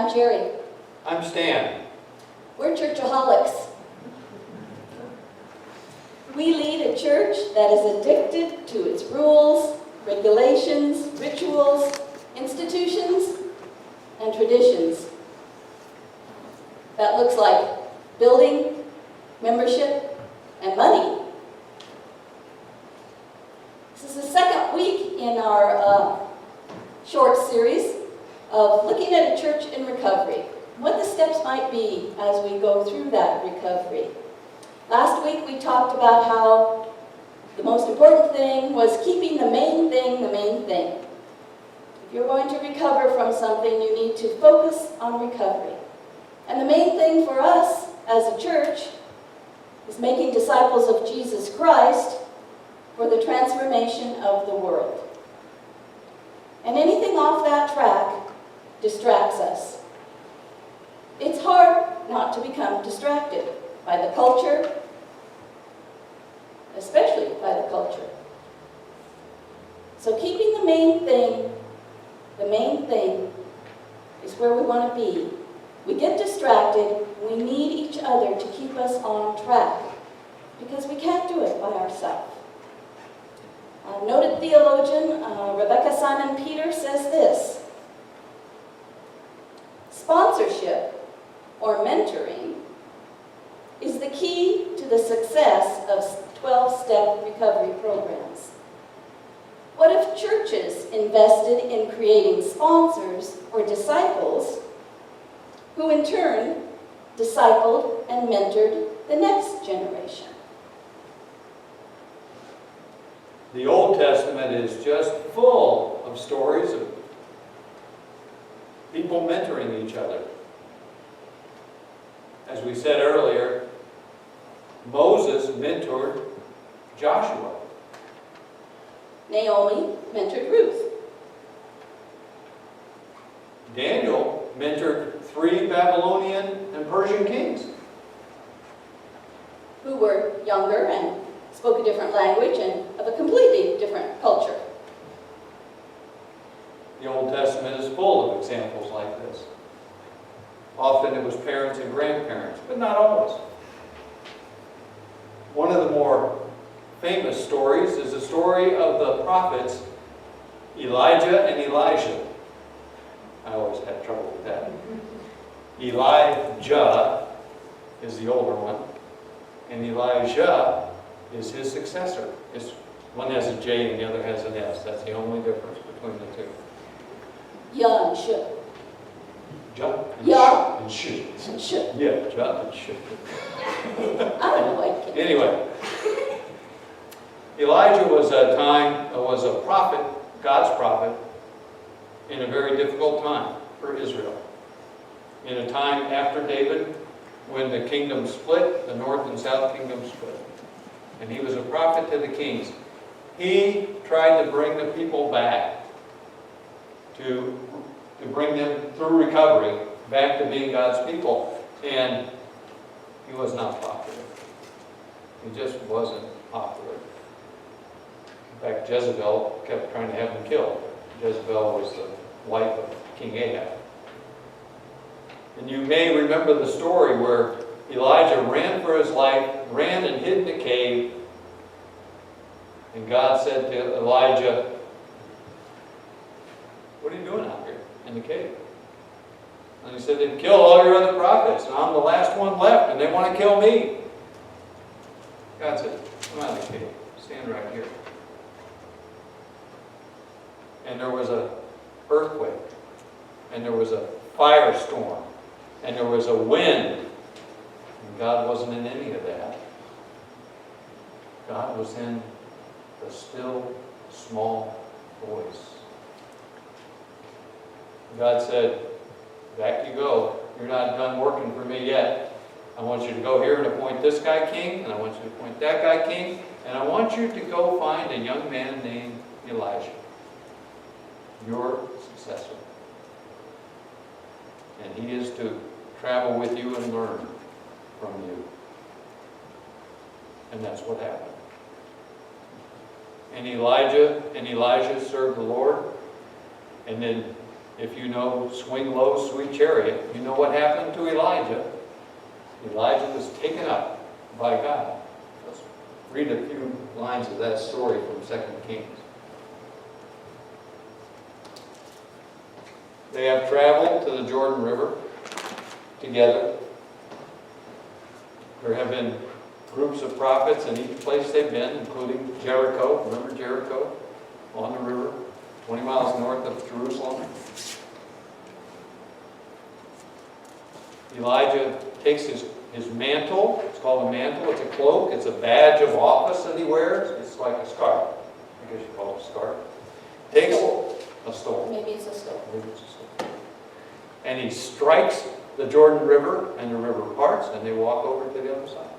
I'm Gerri. I'm Stan. We're churchaholics. We lead a church that is addicted to its rules, regulations, rituals, institutions, and traditions. That looks like building, membership, and money. This is the second week in our short series of looking at a church in recovery, what the steps might be as we go through that recovery. Last week we talked about how the most important thing was keeping the main thing the main thing. If you're going to recover from something, you need to focus on recovery. And the main thing for us as a church is making disciples of Jesus Christ for the transformation of the world. And anything off that track distracts us. It's hard not to become distracted by the culture, especially by the culture. So keeping the main thing is where we want to be. We get distracted, we need each other to keep us on track because we can't do it by ourselves. Noted theologian Rebecca Simon Peter says this: sponsorship or mentoring is the key to the success of 12-step recovery programs. What if churches invested in creating sponsors or disciples who in turn discipled and mentored the next generation? The Old Testament is just full of stories of people mentoring each other. As we said earlier, Moses mentored Joshua. Naomi mentored Ruth. Daniel mentored 3 Babylonian and Persian kings. Who were younger and spoke a different language and of a completely different culture. The Old Testament is full of examples like this. Often it was parents and grandparents, but not always. One of the more famous stories is the story of the prophets Elijah and Elijah. I always had trouble with that. Elijah is the older one, and Elijah is his successor. One has a J and the other has an S. That's the only difference between the two. Ja and Sh. Ja and Ja. and Sh. And Sh. Yeah, Ja and Sh. I don't know why I can't. Anyway, Elijah was a prophet, God's prophet, in a very difficult time for Israel. In a time after David, when the kingdom split, the north and south kingdom split. And he was a prophet to the kings. He tried to bring the people back, to bring them through recovery, back to being God's people. And he was not popular. He just wasn't popular. In fact, Jezebel kept trying to have him killed. Jezebel was the wife of King Ahab. And you may remember the story where Elijah ran for his life, ran and hid in a cave, and God said to Elijah, "What are you doing out here in the cave?" And he said, "They've killed all your other prophets, and I'm the last one left, and they want to kill me." God said, "Come out of the cave. Stand right here." And there was an earthquake, and there was a firestorm, and there was a wind. And God wasn't in any of that. God was in the still, small voice. God said, "Back you go. You're not done working for me yet. I want you to go here and appoint this guy king, and I want you to appoint that guy king, and I want you to go find a young man named Elijah, your successor. And he is to travel with you and learn from you." And that's what happened. And Elijah served the Lord. And then If you know Swing Low, Sweet Chariot, you know what happened to Elijah. Elijah was taken up by God. Let's read a few lines of that story from 2 Kings. They have traveled to the Jordan River together. There have been groups of prophets in each place they've been, including Jericho. Remember Jericho? On the river, 20 miles north of Jerusalem. Elijah takes his mantle. It's called a mantle. It's a cloak. It's a badge of office that he wears. It's like a scarf. I guess you call it a scarf. Takes a stole. Maybe it's a stole. Maybe it's a stole. And he strikes the Jordan River, and the river parts, and they walk over to the other side.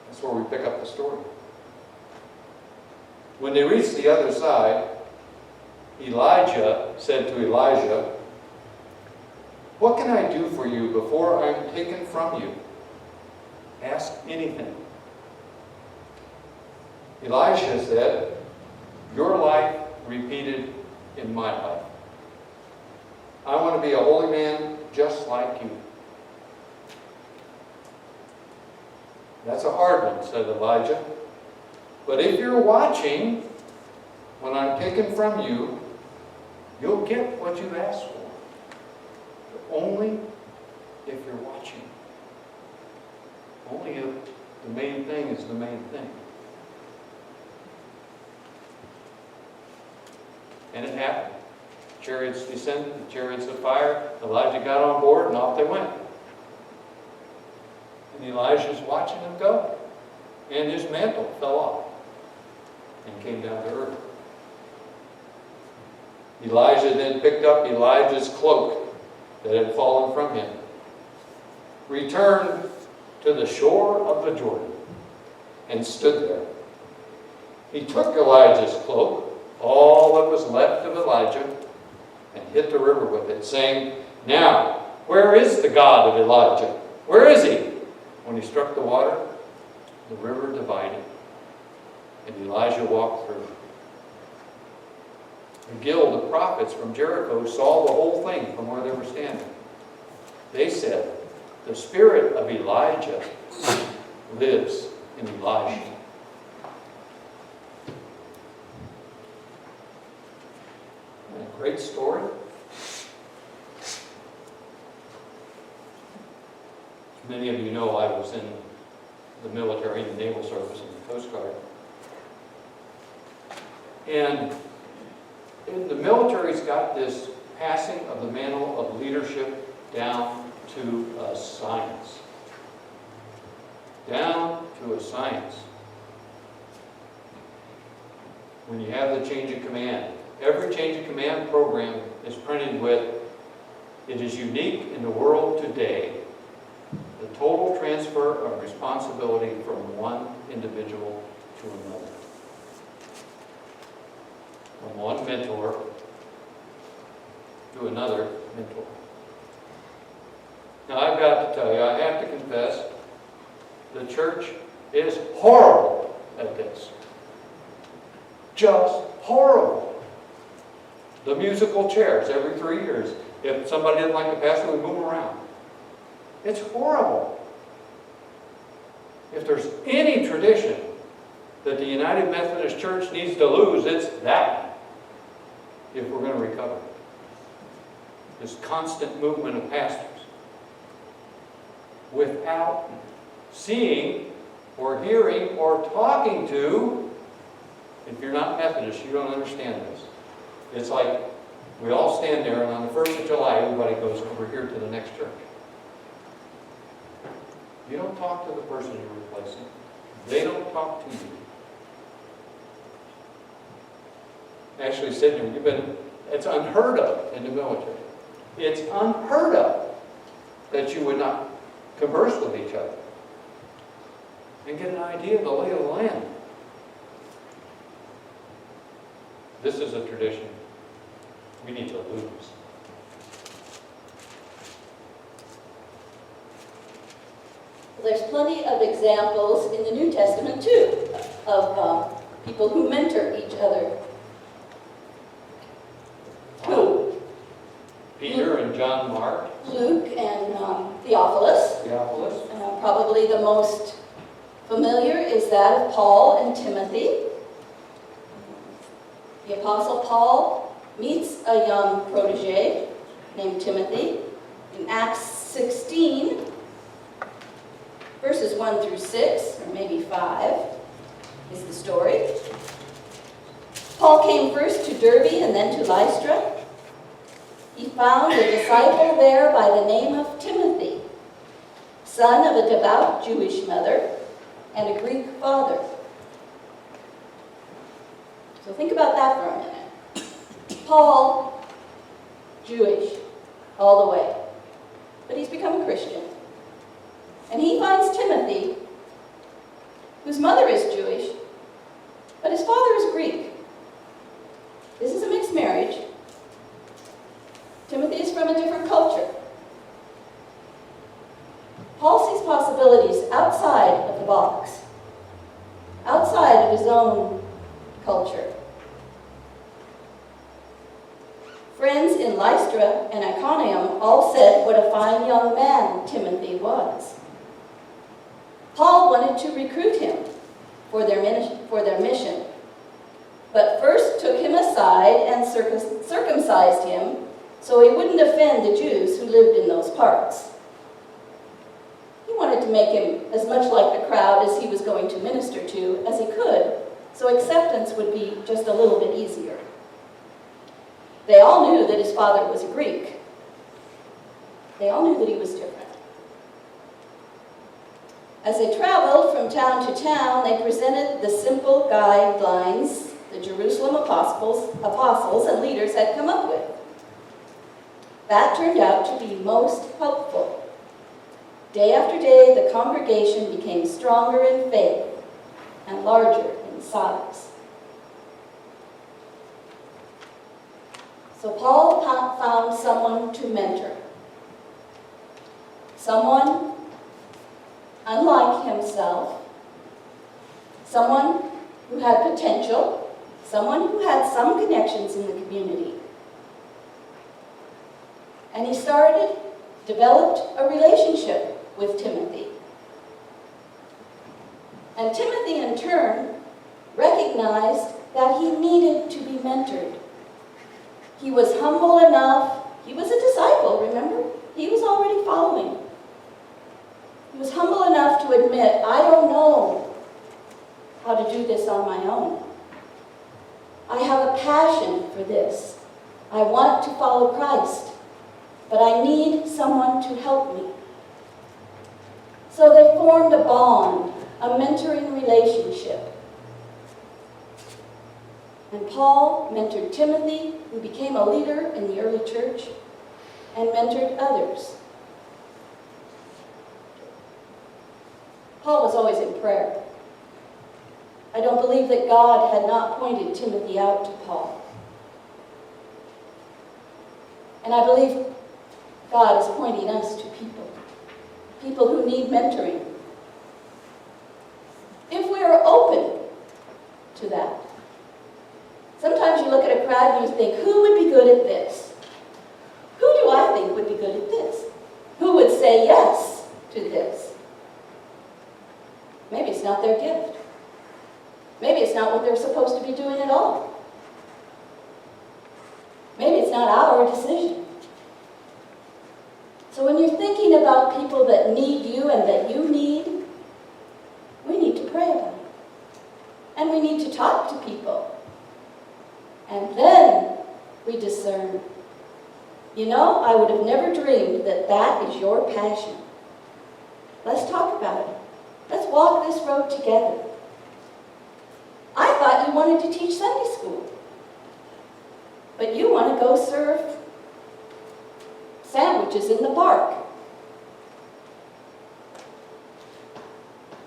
That's where we pick up the story. When they reached the other side, Elijah said to Elijah, "What can I do for you before I am taken from you? Ask anything." Elisha said, "Your life repeated in my life. I want to be a holy man just like you." "That's a hard one," said Elijah. "But if you're watching, when I'm taken from you, you'll get what you've asked for. But only if you're watching. Only if the main thing is the main thing." And it happened. Chariots descended, the chariots of fire. Elijah got on board, and off they went. And Elijah's watching them go. And his mantle fell off and came down to earth. Elijah then picked up Elijah's cloak that had fallen from him, returned to the shore of the Jordan, and stood there. He took Elijah's cloak, all that was left of Elijah, and hit the river with it, saying, "Now, where is the God of Elijah? Where is he?" When he struck the water, the river divided, and Elijah walked through. The guild of prophets from Jericho saw the whole thing from where they were standing. They said, "The spirit of Elijah lives in Elisha." Great story. Many of you know I was in the military, the Naval Service, and the Coast Guard. And the military's got this passing of the mantle of leadership down to a science. Down to a science. When you have the change of command, every change of command program is printed with, "It is unique in the world today, the total transfer of responsibility from one individual to another." From one mentor to another mentor. Now I've got to tell you, I have to confess, the church is horrible at this. Just horrible. The musical chairs every 3 years. If somebody didn't like the pastor, we move them around. It's horrible. If there's any tradition that the United Methodist Church needs to lose, it's that. If we're going to recover. This constant movement of pastors. Without seeing or hearing or talking to, if you're not Methodist, you don't understand this. It's like we all stand there, and on the 1st of July, everybody goes over here to the next church. You don't talk to the person you're replacing. They don't talk to you. Actually, sitting here, it's unheard of in the military. It's unheard of that you would not converse with each other and get an idea of the lay of the land. This is a tradition we need to lose. There's plenty of examples in the New Testament, too, of people who mentor each other. John Mark, Luke, and Theophilus. Theophilus. Probably the most familiar is that of Paul and Timothy. The Apostle Paul meets a young protege named Timothy in Acts 16, verses 1 through 6, or maybe 5, is the story. Paul came first to Derbe and then to Lystra. He found a disciple there by the name of Timothy, son of a devout Jewish mother and a Greek father. So think about that for a minute. Paul, Jewish, all the way. But he's become a Christian. And he finds Timothy, whose mother is Jewish, but his father is Greek. This is a mixed marriage. Timothy is from a different culture. Paul sees possibilities outside of the box, outside of his own culture. Friends in Lystra and Iconium all said what a fine young man Timothy was. Paul wanted to recruit him for their mission, but first took him aside and circumcised him so he wouldn't offend the Jews who lived in those parts. He wanted to make him as much like the crowd as he was going to minister to as he could, so acceptance would be just a little bit easier. They all knew that his father was a Greek. They all knew that he was different. As they traveled from town to town, they presented the simple guidelines the Jerusalem apostles and leaders had come up with. That turned out to be most helpful. Day after day, the congregation became stronger in faith and larger in size. So Paul found someone to mentor. Someone unlike himself. Someone who had potential. Someone who had some connections in the community. And he developed a relationship with Timothy. And Timothy, in turn, recognized that he needed to be mentored. He was humble enough. He was a disciple, remember? He was already following. He was humble enough to admit, I don't know how to do this on my own. I have a passion for this. I want to follow Christ, but I need someone to help me. So they formed a bond, a mentoring relationship. And Paul mentored Timothy, who became a leader in the early church, and mentored others. Paul was always in prayer. I don't believe that God had not pointed Timothy out to Paul. And I believe God is pointing us to people who need mentoring. If we are open to that. Sometimes you look at a crowd and you think, who would be good at this? Who do I think would be good at this? Who would say yes to this? Maybe it's not their gift. Maybe it's not what they're supposed to be doing at all. Maybe it's not our decision. So when you're thinking about people that need you and that you need, we need to pray about it. And we need to talk to people. And then we discern. You know, I would have never dreamed that that is your passion. Let's talk about it. Let's walk this road together. I thought you wanted to teach Sunday school. But you want to go serve sandwiches in the park.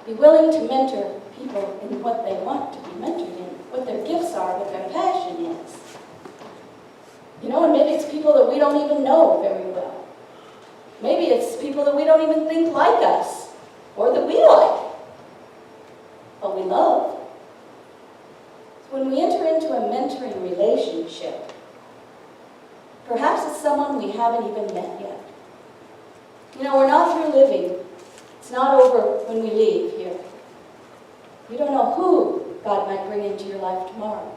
Be willing to mentor people in what they want to be mentored in, what their gifts are, what their passion is. You know, and maybe it's people that we don't even know very well. Maybe it's people that we don't even think like us, or that we like, but we love. So when we enter into a mentoring relationship, perhaps it's someone we haven't even met yet. You know, we're not through living. It's not over when we leave here. You don't know who God might bring into your life tomorrow,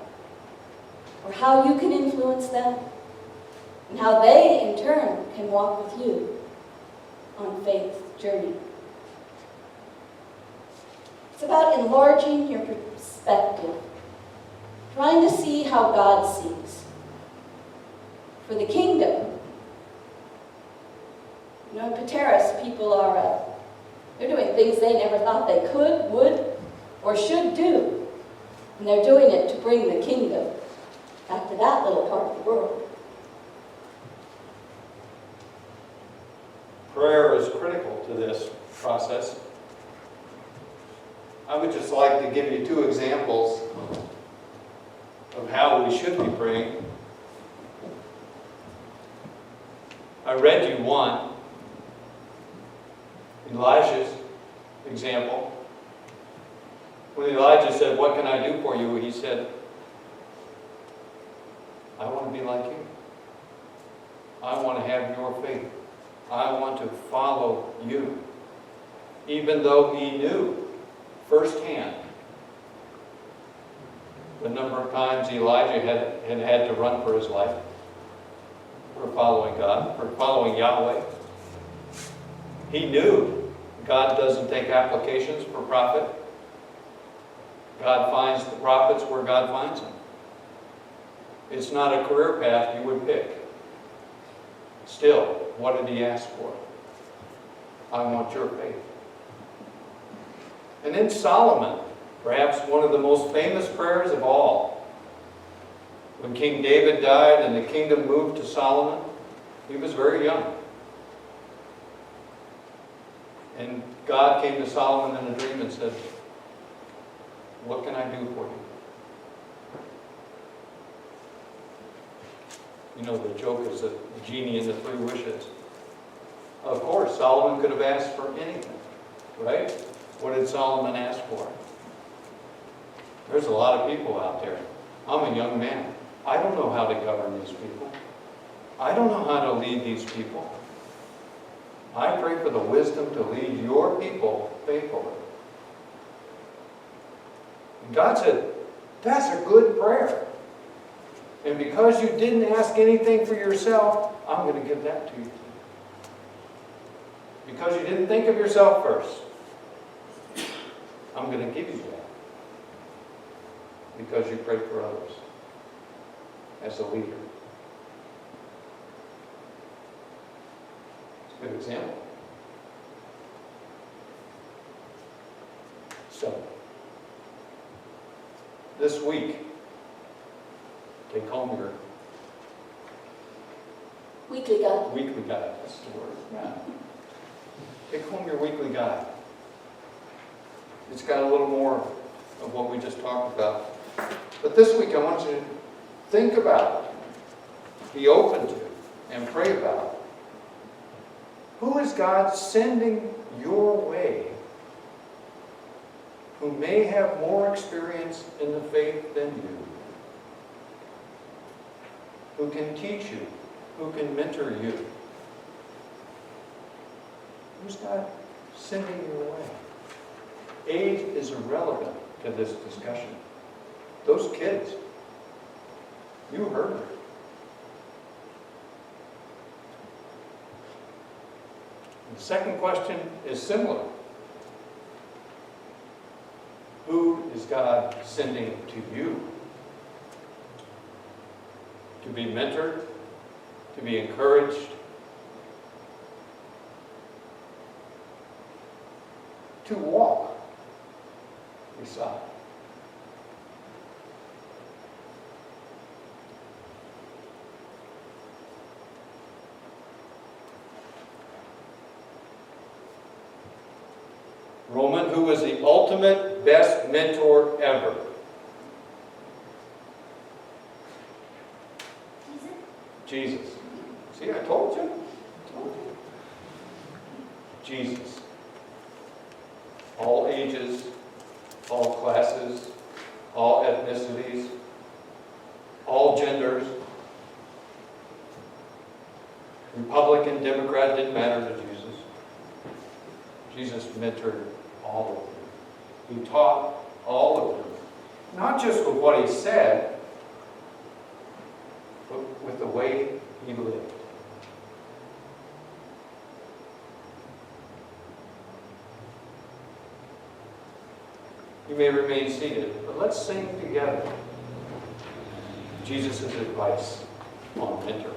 or how you can influence them, and how they, in turn, can walk with you on faith's journey. It's about enlarging your perspective, trying to see how God sees. For the kingdom, you know, in Pateras, people are, they're doing things they never thought they could, would, or should do. And they're doing it to bring the kingdom back to that little part of the world. Prayer is critical to this process. I would just like to give you 2 examples of how we should be praying. I read you one, Elijah's example. When Elijah said, "What can I do for you?" he said, "I want to be like you. I want to have your faith. I want to follow you." Even though he knew firsthand the number of times Elijah had to run for his life for following God, for following Yahweh. He knew God doesn't take applications for profit. God finds the prophets where God finds them. It's not a career path you would pick. Still, what did he ask for? I want your faith. And then Solomon, perhaps one of the most famous prayers of all. When King David died and the kingdom moved to Solomon, he was very young. And God came to Solomon in a dream and said, "What can I do for you?" You know, the joke is the genie and the 3 wishes. Of course, Solomon could have asked for anything, right? What did Solomon ask for? There's a lot of people out there. I'm a young man. I don't know how to govern these people. I don't know how to lead these people. I pray for the wisdom to lead your people faithfully. And God said, that's a good prayer. And because you didn't ask anything for yourself, I'm going to give that to you. Because you didn't think of yourself first, I'm going to give you that. Because you prayed for others as a leader. It's a good example. So, this week, take home your Weekly guide. weekly guide. That's the word. Yeah. Take home your weekly guide. It's got a little more of what we just talked about. But this week I want you to think about it, be open to it, and pray about it. Who is God sending your way who may have more experience in the faith than you? Who can teach you? Who can mentor you? Who's God sending you away? Age is irrelevant to this discussion. Those kids, you heard it. The second question is similar. Who is God sending to you? To be mentored, to be encouraged, to walk beside. Roman, who was the ultimate best mentor ever? Jesus. See, I told you. Jesus. All ages, all classes, all ethnicities, all genders. Republican, Democrat, didn't matter to Jesus. Jesus mentored all of them. He taught all of them. Not just with what he said, but with the way he lived. You may remain seated, but let's sing together Jesus' advice on mentoring.